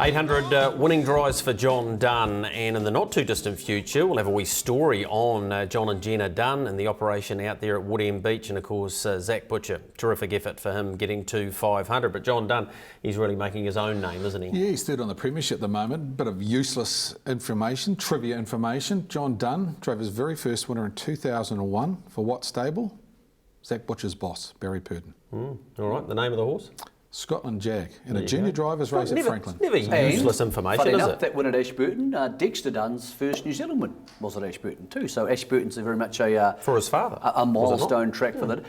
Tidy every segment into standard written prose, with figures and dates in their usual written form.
800 winning drives for John Dunn, and in the not too distant future we'll have a wee story on John and Jenna Dunn and the operation out there at Woodend Beach, and of course Zach Butcher, terrific effort for him getting to 500. But John Dunn, he's really making his own name, isn't he? Yeah, he's third on the premiership at the moment. Bit of useless information, trivia information. John Dunn drove his very first winner in 2001 for what stable? Zach Butcher's boss, Barry Purdon. All right, the name of the horse? Scotland Jag, in a junior drivers race at Franklin. Never useless information, funny is enough, it? that win at Ashburton, Dexter Dunn's first New Zealand win was at Ashburton too. So Ashburton's very much a for his father, a milestone track for that.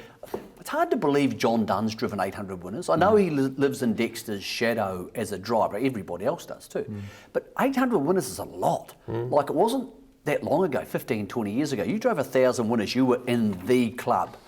It's hard to believe John Dunn's driven 800 winners. I know he lives in Dexter's shadow as a driver. Everybody else does too. But 800 winners is a lot. Like, it wasn't that long ago, 15, 20 years ago. You drove 1,000 winners, you were in the club.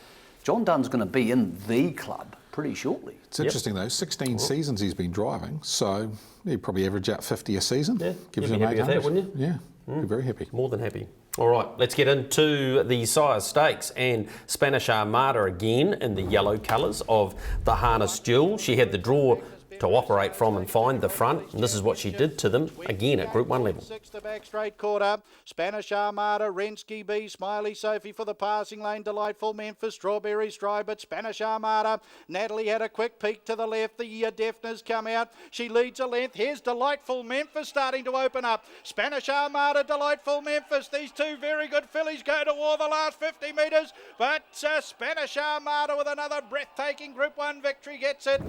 John Dunn's going to be in the club pretty shortly. It's interesting though, 16 seasons he's been driving, so he'd probably average out 50 a season. Yeah, gives you'd be happy with that, wouldn't you? Yeah, be very happy. More than happy. All right, let's get into the Sire Stakes and Spanish Armada again in the yellow colours of the harness jewel. She had the draw to operate from and find the front, and this is what she did to them again at Group 1 level. Six, the back straight quarter. Spanish Armada, Rensky B, Smiley Sophie for the passing lane, Delightful Memphis, Strawberry Stride, but Spanish Armada. Natalie had a quick peek to the left, the deafness come out. She leads a length. Here's Delightful Memphis starting to open up. Spanish Armada, Delightful Memphis. These two very good fillies go to war the last 50 metres, but Spanish Armada with another breathtaking Group 1 victory gets it.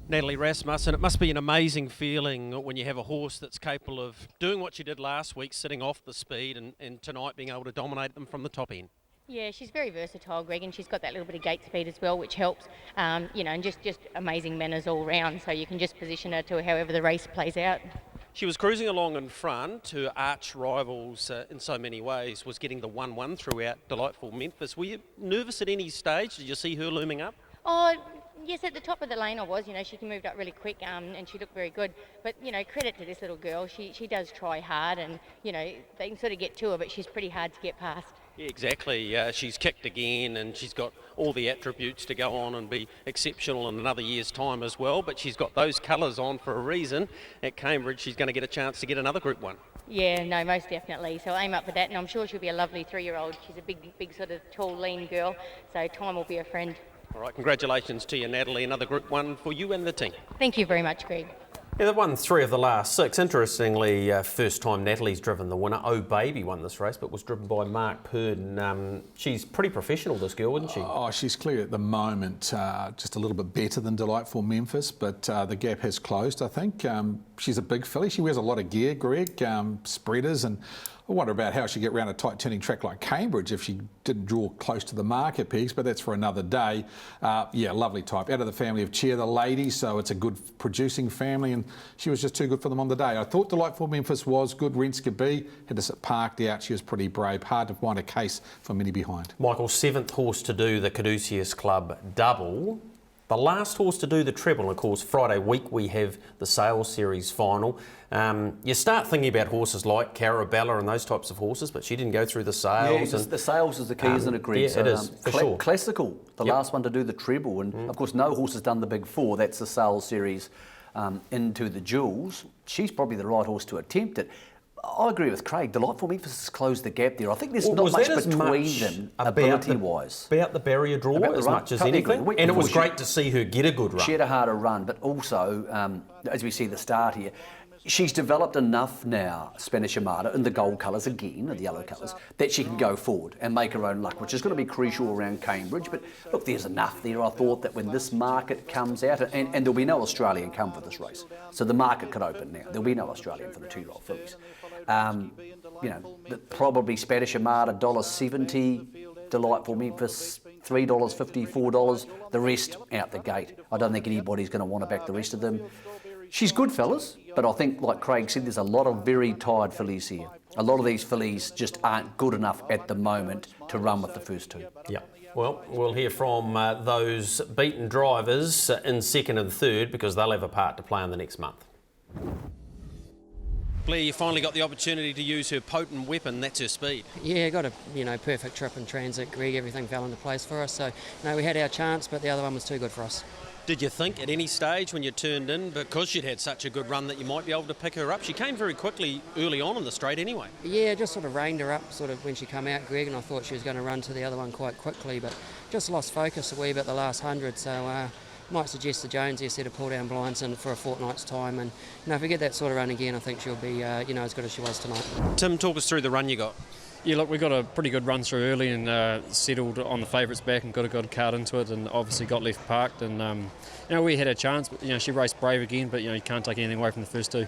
Natalie Rasmussen, it must be an amazing feeling when you have a horse that's capable of doing what she did last week, sitting off the speed, and tonight being able to dominate them from the top end. Yeah, she's very versatile, Greg, and she's got that little bit of gate speed as well, which helps, you know, and just amazing manners all round, so you can just position her to however the race plays out. She was cruising along in front. Her arch rivals in so many ways was getting the 1-1 throughout Delightful Memphis. Were you nervous at any stage? Did you see her looming up? Oh, yes, at the top of the lane I was. You know, she moved up really quick and she looked very good. But, you know, credit to this little girl. She does try hard, and, you know, they can sort of get to her, but she's pretty hard to get past. Yeah, exactly. She's kicked again, and she's got all the attributes to go on and be exceptional in another year's time as well. But she's got those colours on for a reason. At Cambridge, she's going to get a chance to get another Group 1. Yeah, no, most definitely. So aim up for that, and I'm sure she'll be a lovely 3-year-old. She's a big sort of tall, lean girl, so time will be a friend. All right, congratulations to you, Natalie. Another Group 1 for you and the team. Thank you very much, Greg. Yeah, they've won 3 of the last 6. Interestingly, first time Natalie's driven the winner. Oh Baby won this race, but was driven by Mark Purdon. She's pretty professional, this girl, isn't she? Oh, she's clear at the moment, just a little bit better than Delightful Memphis, but the gap has closed, I think. She's a big filly. She wears a lot of gear, Greg, spreaders, and I wonder about how she'd get around a tight turning track like Cambridge if she didn't draw close to the market peaks, but that's for another day. Yeah, lovely type. Out of the family of Cheer the Lady, so it's a good producing family, and she was just too good for them on the day. I thought Delightful Memphis was good. Renska B had to sit parked out. She was pretty brave. Hard to find a case for many behind. Michael, 7th horse to do the Caduceus Club double. The last horse to do the treble, and of course Friday week we have the Sales Series final. You start thinking about horses like Carabella and those types of horses, but she didn't go through the sales. Yeah, the sales is the key, isn't it, Greg? Yeah, so, it is, for sure. Classical, the last one to do the treble, and of course no horse has done the big 4. That's the Sales Series into the Jewels. She's probably the right horse to attempt it. I agree with Craig. Delightful Memphis has closed the gap there. I think there's not much between them ability-wise. About the barrier draw as much as anything. And it was great to see her get a good run. She had a harder run, but also, as we see the start here, she's developed enough now, Spanish Armada, in the gold colours again, and the yellow colours, that she can go forward and make her own luck, which is going to be crucial around Cambridge. But look, there's enough there. I thought that when this market comes out, and there'll be no Australian come for this race, so the market could open now. There'll be no Australian for the 2-year-old fillies. You know, probably Spanish Armada $1.70, Delightful Memphis $3.50, $4. The rest out the gate. I don't think anybody's going to want to back the rest of them. She's good, fellas, but I think, like Craig said, there's a lot of very tired fillies here. A lot of these fillies just aren't good enough at the moment to run with the first 2. Yeah. Well, we'll hear from those beaten drivers in 2nd and 3rd, because they'll have a part to play in the next month. Blair, you finally got the opportunity to use her potent weapon, that's her speed. Yeah, got a perfect trip in transit, Greg. Everything fell into place for us. So, no, we had our chance, but the other one was too good for us. Did you think at any stage when you turned in, because she'd had such a good run, that you might be able to pick her up? She came very quickly early on in the straight anyway. Yeah, just sort of reined her up sort of when she came out, Greg, and I thought she was going to run to the other one quite quickly, but just lost focus a wee bit the last 100, so might suggest to Jones here to pull down blinds in for a fortnight's time, and if we get that sort of run again, I think she'll be as good as she was tonight. Tim, talk us through the run you got. Yeah, look, we got a pretty good run through early and settled on the favourites back and got a good card into it, and obviously got left parked, and we had a chance, but she raced brave again, but you can't take anything away from the first two.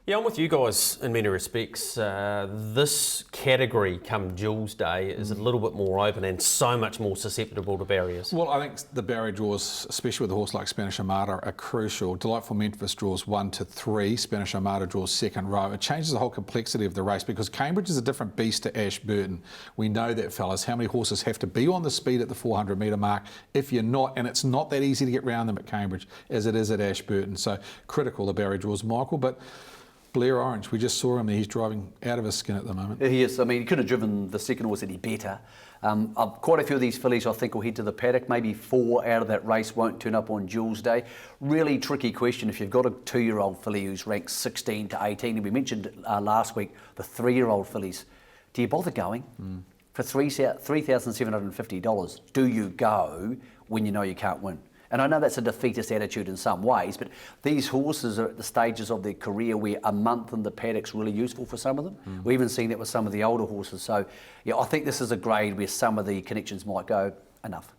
Yeah, I'm with you guys in many respects. This category come Jules Day is a little bit more open and so much more susceptible to barriers. Well, I think the barrier draws, especially with a horse like Spanish Armada, are crucial. Delightful Memphis draws 1 to 3. Spanish Armada draws second row. It changes the whole complexity of the race because Cambridge is a different beast to Ashburton. We know that, fellas. How many horses have to be on the speed at the 400 metre mark? If you're not, and it's not that easy to get round them at Cambridge as it is at Ashburton. So critical, the barrier draws, Michael. But Blair Orange, we just saw him there. He's driving out of his skin at the moment. He is. I mean, he could have driven the second horse any better. Quite a few of these fillies, I think, will head to the paddock. Maybe 4 out of that race won't turn up on Jules Day. Really tricky question if you've got a 2-year-old filly who's ranked 16 to 18. And we mentioned last week the 3-year-old fillies. Do you bother going? For $3,750, do you go when you know you can't win? And I know that's a defeatist attitude in some ways, but these horses are at the stages of their career where a month in the paddock's really useful for some of them. We've even seen that with some of the older horses. So, yeah, I think this is a grade where some of the connections might go, enough.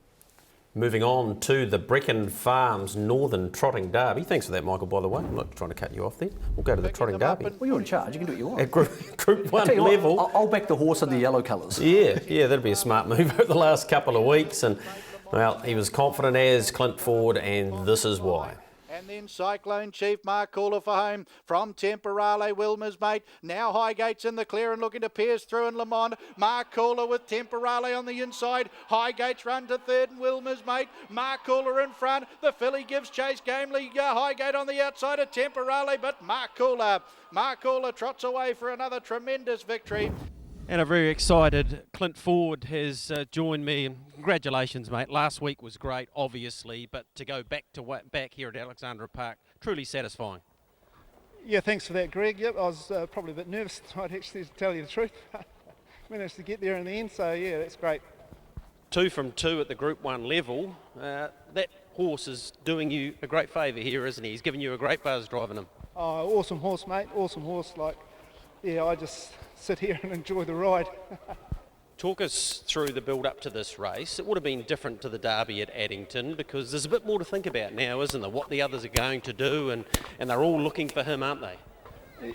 Moving on to the Brecon Farms Northern Trotting Derby. Thanks for that, Michael, by the way. I'm not trying to cut you off there. We'll go to the Trotting Derby. Well, you're in charge. You can do what you want. At Group 1 What, level. I'll back the horse in the yellow colours. Yeah, that'd be a smart move over the last couple of weeks. And, well, he was confident as Clint Ford, and this is why. And then Cyclone Chief, Mark Cooler for home from Temporale, Wilmer's mate. Now Highgate's in the clear and looking to pierce through in Lamont. Mark Cooler with Temporale on the inside. Highgate's run to third and Wilmer's mate. Mark Cooler in front. The filly gives chase gamely. Highgate on the outside of Temporale, but Mark Cooler trots away for another tremendous victory. And a very excited Clint Ford has joined me. And congratulations, mate. Last week was great, obviously, but to go back here at Alexandra Park, truly satisfying. Yeah, thanks for that, Greg. Yep, I was probably a bit nervous tonight, actually, to tell you the truth. Managed to get there in the end, so yeah, that's great. 2 from 2 at the Group 1 level. That horse is doing you a great favour here, isn't he? He's giving you a great buzz driving him. Oh, awesome horse, mate. Awesome horse. I just sit here and enjoy the ride. Talk us through the build-up to this race. It would have been different to the Derby at Addington because there's a bit more to think about now, isn't there? What the others are going to do, and they're all looking for him, aren't they?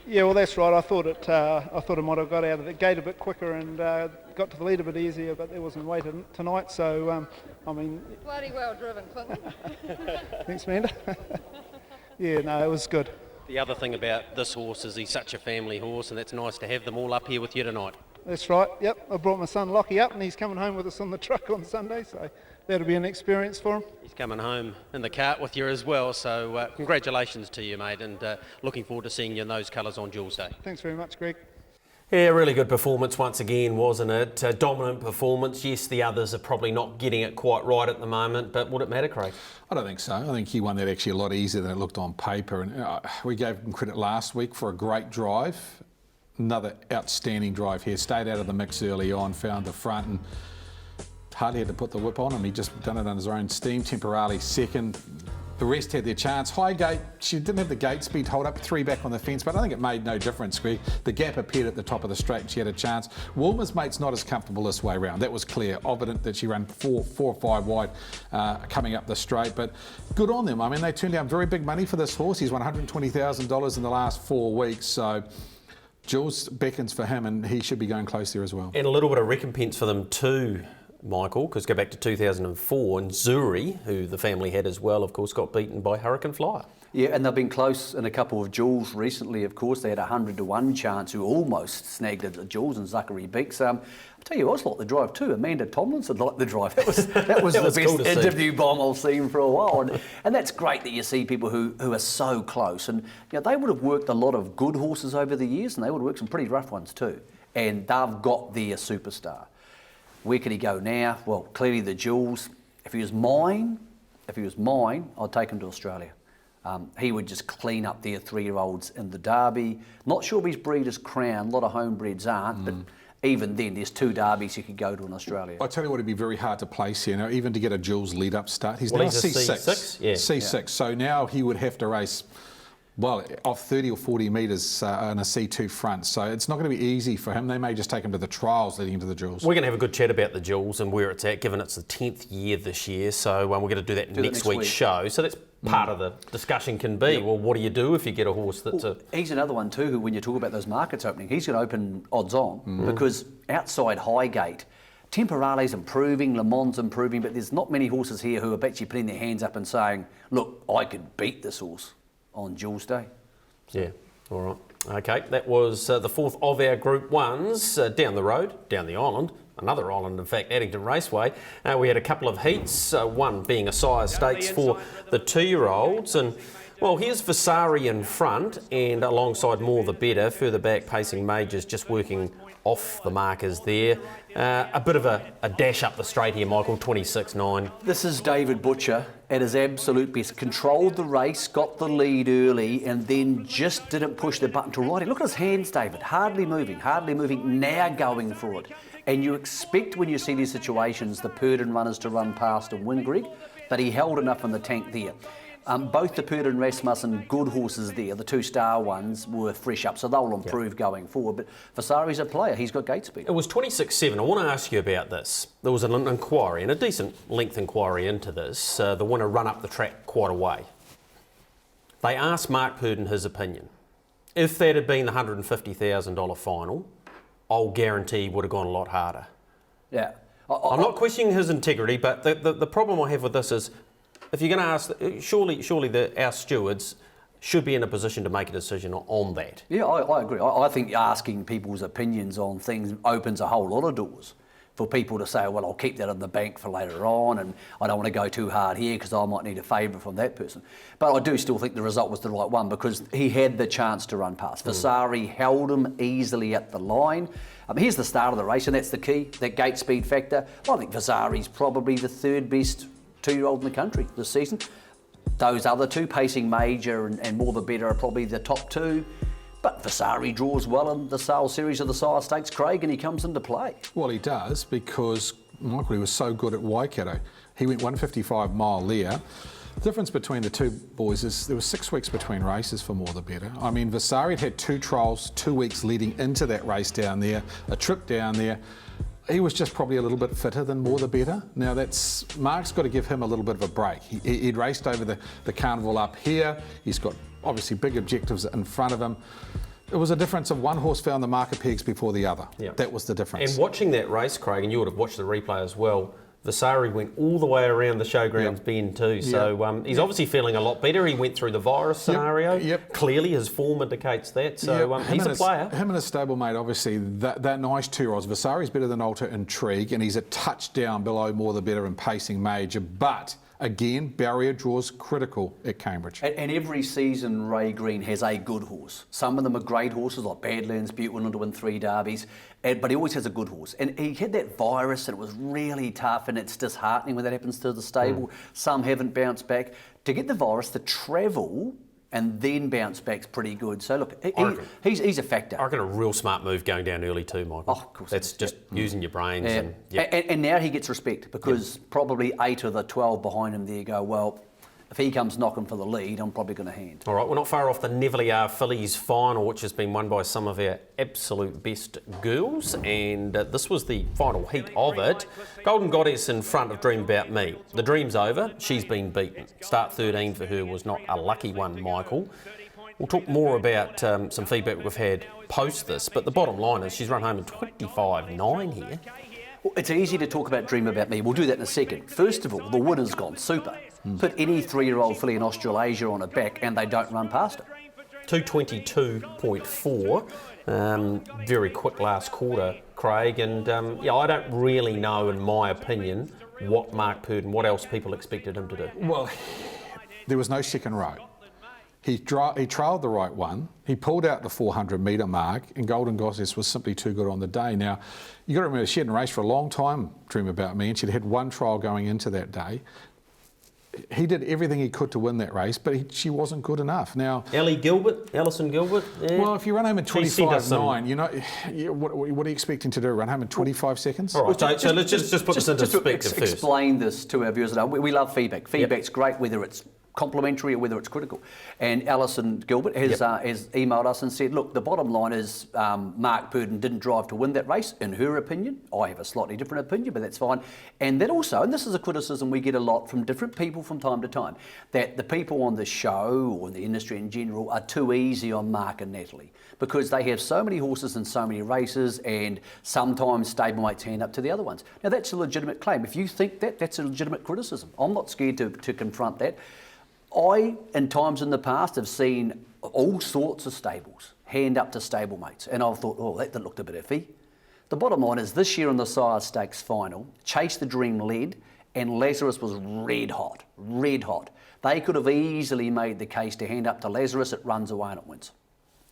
Yeah, well, that's right. I thought it might have got out of the gate a bit quicker and got to the lead a bit easier, but there wasn't weight tonight. So, bloody well driven, Clinton. Thanks, Amanda. Yeah, no, it was good. The other thing about this horse is he's such a family horse, and that's nice to have them all up here with you tonight. That's right, yep. I brought my son Lockie up and he's coming home with us on the truck on Sunday, so that'll be an experience for him. He's coming home in the cart with you as well, so congratulations to you, mate, and looking forward to seeing you in those colours on Jules Day. Thanks very much, Greg. Yeah, really good performance once again, wasn't it? Dominant performance. Yes, the others are probably not getting it quite right at the moment, but would it matter, Craig? I don't think so. I think he won that actually a lot easier than it looked on paper. And we gave him credit last week for a great drive. Another outstanding drive here. Stayed out of the mix early on, found the front and hardly had to put the whip on him. He just done it on his own steam. Temporarily second. The rest had their chance. Highgate, she didn't have the gate speed hold up, 3 back on the fence, but I think it made no difference, Greg. The gap appeared at the top of the straight and she had a chance. Wilmer's mate's not as comfortable this way round. That was clear, evident that she ran 4 or 5 wide coming up the straight, but good on them. I mean, they turned down very big money for this horse. He's won $120,000 in the last 4 weeks, so Jules beckons for him and he should be going close there as well. And a little bit of recompense for them too, Michael, because go back to 2004 and Zuri, who the family had as well, of course, got beaten by Hurricane Flyer. Yeah, and they've been close in a couple of Jules recently, of course. They had a 100-to-1 chance who almost snagged it at Jules and Zachary Beeks. I'll tell you, I liked the drive too. Amanda Tomlinson liked the drive. That was the best cool interview bomb I've seen for a while. And that's great that you see people who are so close. And they would have worked a lot of good horses over the years and they would have worked some pretty rough ones too. And they've got their superstar. Where could he go now? Well, clearly the Jules. If he was mine, if he was mine, I'd take him to Australia. He would just clean up their 3-year-olds in the Derby. Not sure if his breeder's crown, a lot of homebreds aren't, but even then, there's 2 derbies you could go to in Australia. I tell you what, it'd be very hard to place here now, even to get a Jules lead-up start. He's Well, now he's a C6. C6, yeah. C6. So now he would have to race, well, off 30 or 40 metres on a C2 front. So it's not going to be easy for him. They may just take him to the trials leading into the Jules. We're going to have a good chat about the Jules and where it's at, given it's the 10th year this year. So we're going to do that next week's show. So that's part of the discussion can be, well, what do you do if you get a horse that's He's another one too, who when you talk about those markets opening, he's going to open odds on because outside Highgate, Temporale's improving, Le Mans improving, but there's not many horses here who are actually putting their hands up and saying, look, I could beat this horse on Jules Day. Yeah, all right. Okay, that was the 4th of our Group 1s down the road, down the island, another island in fact, Addington Raceway. We had a couple of heats, one being a Sire Stakes for the 2-year-olds, and well, here's Vasari in front and alongside More the Better, further back Pacing Majors just working off the markers there. A bit of a dash up the straight here, Michael, 26.9. This is David Butcher at his absolute best. Controlled the race, got the lead early, and then just didn't push the button to right it. Look at his hands, David. Hardly moving, now going for it. And you expect when you see these situations, the Purdon runners to run past and win, Greg, but he held enough in the tank there. Both the Purdon Rasmussen good horses there, the 2-star ones, were fresh up, so they'll improve going forward. But Vasari's a player, he's got gate speed. It was 26.7. I want to ask you about this. There was an inquiry, and a decent length inquiry into this. The winner run up the track quite a way. They asked Mark Purdon his opinion. If that had been the $150,000 final, I'll guarantee he would have gone a lot harder. Yeah. I'm not questioning his integrity, but the problem I have with this is, if you're going to ask, surely our stewards should be in a position to make a decision on that. Yeah, I agree. I think asking people's opinions on things opens a whole lot of doors for people to say, well, I'll keep that in the bank for later on, and I don't want to go too hard here because I might need a favour from that person. But I do still think the result was the right one because he had the chance to run past. Vasari held him easily at the line. Here's the start of the race, and that's the key, that gate speed factor. I think Vasari's probably the 3rd best 2-year-old in the country this season. Those other 2, Pacing Major and More the Better, are probably the top 2. But Vasari draws well in the sales series of the Sire Stakes, Craig, and he comes into play. Well, he does because, Michael, he was so good at Waikato. He went 155 mile there. The difference between the 2 boys is there was 6 weeks between races for More the Better. I mean, Vasari had 2 trials, 2 weeks leading into that race down there, a trip down there. He was just probably a little bit fitter than More the Better. Now Mark's got to give him a little bit of a break. He'd raced over the carnival up here. He's got obviously big objectives in front of him. It was a difference of one horse found the marker pegs before the other. Yep. That was the difference. And watching that race, Craig, and you would have watched the replay as well, Vasari went all the way around the showgrounds bend too. So he's obviously feeling a lot better. He went through the virus scenario. Clearly his form indicates that. So he's a player. Him and his stablemate, obviously, that nice 2-year-olds. Vasari's better than Alta Intrigue, and he's a touchdown below More the Better and Pacing Major. But again, barrier draws critical at Cambridge. And every season, Ray Green has a good horse. Some of them are great horses, like Badlands Butte went on to win 3 derbies, but he always has a good horse. And he had that virus, and it was really tough, and it's disheartening when that happens to the stable. Some haven't bounced back. To get the virus to travel and then bounce back's pretty good. So look, he's a factor. I reckon a real smart move going down early too, Michael. Oh, of course. That's just using your brains. And now he gets respect because probably 8 of the 12 behind him there go, well, if he comes knocking for the lead, I'm probably going to hand. All right, we're not far off the Neville Fillies final, which has been won by some of our absolute best girls, and this was the final heat of it. Golden Goddess in front of Dream About Me. The dream's over, she's been beaten. Start 13 for her was not a lucky one, Michael. We'll talk more about some feedback we've had post this, but the bottom line is she's run home in 25.9 here. Well, it's easy to talk about Dream About Me. We'll do that in a second. First of all, the winner's gone super. Put any 3-year-old filly in Australasia on her back and they don't run past her. 222.4. Very quick last quarter, Craig. And I don't really know, in my opinion, what Mark Purdon, what else people expected him to do. Well, there was no second row. He trailed the right one. He pulled out the 400 metre mark, and Golden Goddess was simply too good on the day. Now, you got to remember, she hadn't raced for a long time, Dream About Me, and she'd had one trial going into that day. he did everything he could to win that race, but she wasn't good enough. Now, Alison Gilbert. Yeah. Well, if you run home in She sent us 25.9, you know, what are you expecting to do? Run home in 25 seconds? All right, so let's just put this into perspective first. Explain this to our viewers. We love feedback. Feedback's great, whether it's complimentary or whether it's critical. And Alison Gilbert has emailed us and said, look, the bottom line is Mark Purdon didn't drive to win that race, in her opinion. I have a slightly different opinion, but that's fine. And that also, and this is a criticism we get a lot from different people from time to time, that the people on the show or in the industry in general are too easy on Mark and Natalie because they have so many horses and so many races, and sometimes stablemates hand up to the other ones. Now, that's a legitimate claim. If you think that, that's a legitimate criticism. I'm not scared to confront that. I, in times in the past, have seen all sorts of stables hand up to stablemates, and I've thought, oh, that looked a bit iffy. The bottom line is this year in the Sire Stakes final, Chase the Dream led, and Lazarus was red hot, red hot. They could have easily made the case to hand up to Lazarus, it runs away and it wins.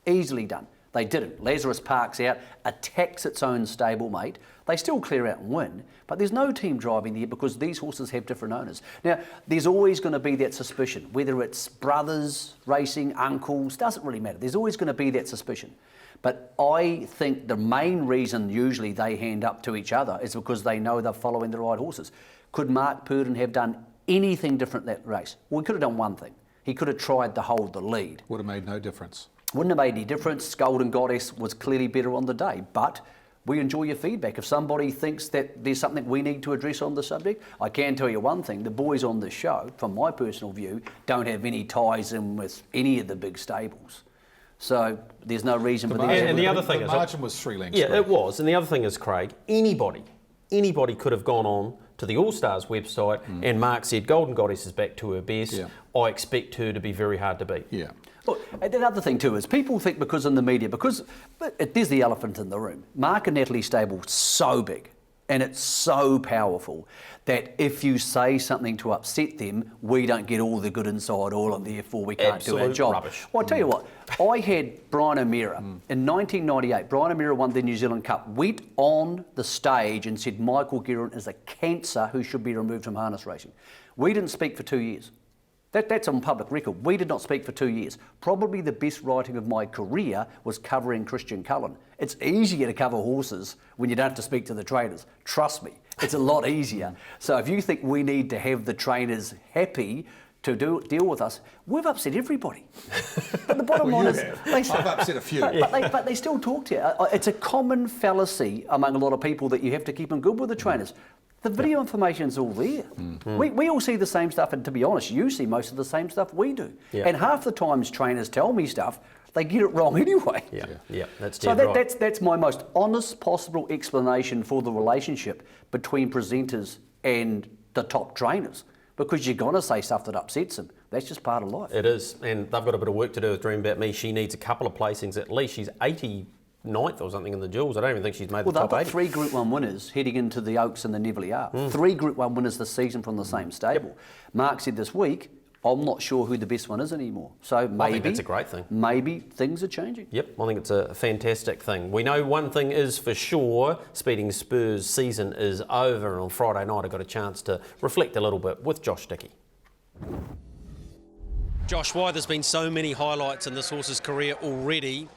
Easily done. They didn't. Lazarus parks out, attacks its own stablemate. They still clear out and win, but there's no team driving there because these horses have different owners. Now, there's always going to be that suspicion, whether it's brothers racing, uncles, doesn't really matter. There's always going to be that suspicion. But I think the main reason usually they hand up to each other is because they know they're following the right horses. Could Mark Purdon have done anything different that race? Well, he could have done one thing. He could have tried to hold the lead. Would have made no difference. Wouldn't have made any difference. Golden Goddess was clearly better on the day, but we enjoy your feedback. If somebody thinks that there's something we need to address on the subject, I can tell you one thing, the boys on this show, from my personal view, don't have any ties in with any of the big stables. So there's no reason for them. And the other thing is, the margin was 3 lengths. Yeah, Craig. it was. And the other thing is, Craig, anybody could have gone on to the All Stars website and Mark said, Golden Goddess is back to her best. Yeah. I expect her to be very hard to beat. Yeah. Look, the other thing too is people think because in the media, there's the elephant in the room. Mark and Natalie's stable's so big and it's so powerful that if you say something to upset them, we don't get all the good inside oil and therefore we can't do our job. Rubbish. Well, I'll tell you what, I had Brian O'Meara in 1998. Brian O'Meara won the New Zealand Cup, went on the stage and said Michael Guerin is a cancer who should be removed from harness racing. We didn't speak for 2 years. That's on public record. We did not speak for 2 years. Probably the best writing of my career was covering Christian Cullen. It's easier to cover horses when you don't have to speak to the trainers. Trust me, it's a lot easier. So if you think we need to have the trainers happy to deal with us, we've upset everybody. But the bottom line is, I've upset a few. But they still talk to you. It's a common fallacy among a lot of people that you have to keep them good with the trainers. The video information's all there. We all see the same stuff, and to be honest, you see most of the same stuff we do. Yeah. And half the times trainers tell me stuff, they get it wrong anyway. Yeah, that's So dead right. that's my most honest possible explanation for the relationship between presenters and the top trainers, because you're going to say stuff that upsets them. That's just part of life. It is, and they've got a bit of work to do with Dream About Me. She needs a couple of placings at least. She's 89th or something in the Jewels. I don't even think she's made the top 8. Well, they've got 3 Group 1 winners heading into the Oaks and the Neville are. 3 Group 1 winners this season from the same stable. Yep. Mark said this week, I'm not sure who the best one is anymore. So maybe, I think that's a great thing. Maybe things are changing. Yep, I think it's a fantastic thing. We know one thing is for sure, Speeding Spurs season is over, and on Friday night I got a chance to reflect a little bit with Josh Dickey. Josh, why there's been so many highlights in this horse's career already,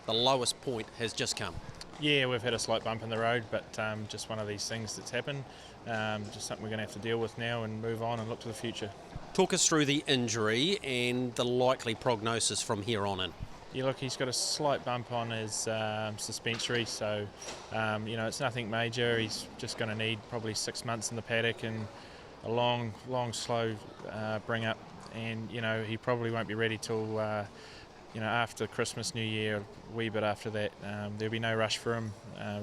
the lowest point has just come. Yeah, we've had a slight bump in the road, but just one of these things that's happened. Just something we're going to have to deal with now and move on and look to the future. Talk us through the injury and the likely prognosis from here on in. Yeah, look, he's got a slight bump on his suspensory, so it's nothing major. He's just going to need probably 6 months in the paddock and a long, slow bring up, and he probably won't be ready till after Christmas, New Year, a wee bit after that. There'll be no rush for him.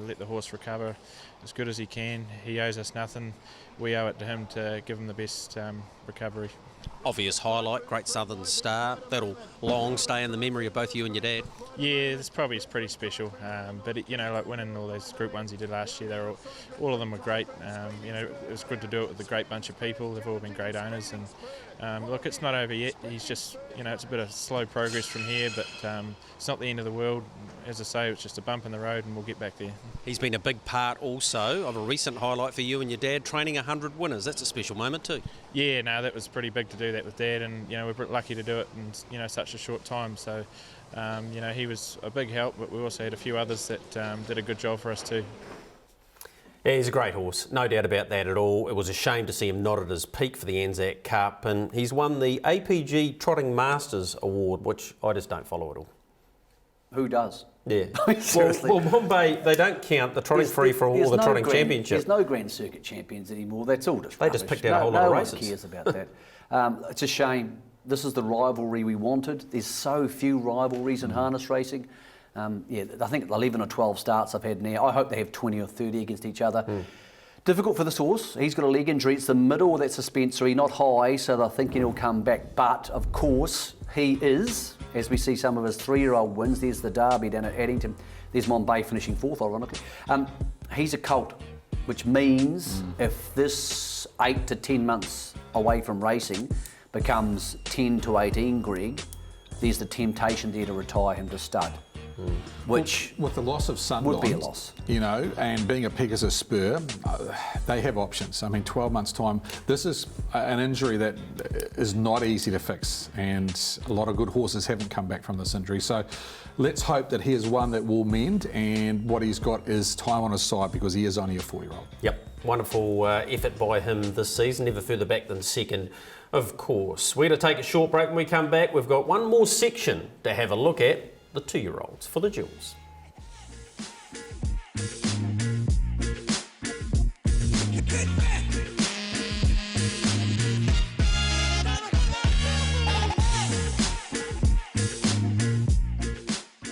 Let the horse recover as good as he can. He owes us nothing. We owe it to him to give him the best recovery. obvious highlight, Great Southern Star. That'll long stay in the memory of both you and your dad. Yeah, this probably is pretty special. But like winning all those Group 1s he did last year, they were all of them were great. It was good to do it with a great bunch of people. They've all been great owners, and look, it's not over yet. He's just, it's a bit of slow progress from here, but it's not the end of the world. As I say, it's just a bump in the road, and we'll get back there. He's been a big part also of a recent highlight for you and your dad, training 100 winners. That's a special moment too. Yeah, no, that was pretty big to do that with Dad, and we're lucky to do it in such a short time. So, he was a big help, but we also had a few others that did a good job for us too. Yeah, he's a great horse, no doubt about that at all. It was a shame to see him not at his peak for the Anzac Cup, and he's won the APG Trotting Masters Award, which I just don't follow at all. Who does? Yeah. Seriously. Well, Bombay, they don't count the trotting free-for-all or the trotting championship. There's no Grand Circuit champions anymore. That's all just They just picked out a whole lot of races. No one cares about that. It's a shame. This is the rivalry we wanted. There's so few rivalries in harness racing. I think 11 or 12 starts I've had now. I hope they have 20 or 30 against each other. Difficult for this horse. He's got a leg injury. It's the middle of that suspensory, not high, so they're thinking he'll come back. But, of course, he is, as we see some of his 3-year-old wins. There's the Derby down at Addington. There's Mombay finishing 4th, ironically. He's a colt, which means if this 8 to 10 months away from racing becomes 10 to 18, Greg, there's the temptation there to retire him to stud. Which with the loss of Sundial would be a loss, and being a Pegasus spur, they have options. I mean, 12 months' time. This is an injury that is not easy to fix, and a lot of good horses haven't come back from this injury. So, let's hope that he is one that will mend, and what he's got is time on his side because he is only a 4-year-old. Yep, wonderful effort by him this season. Never further back than second, of course. We're going to take a short break. When we come back, we've got one more section to have a look at. The 2-year-olds for the jewels.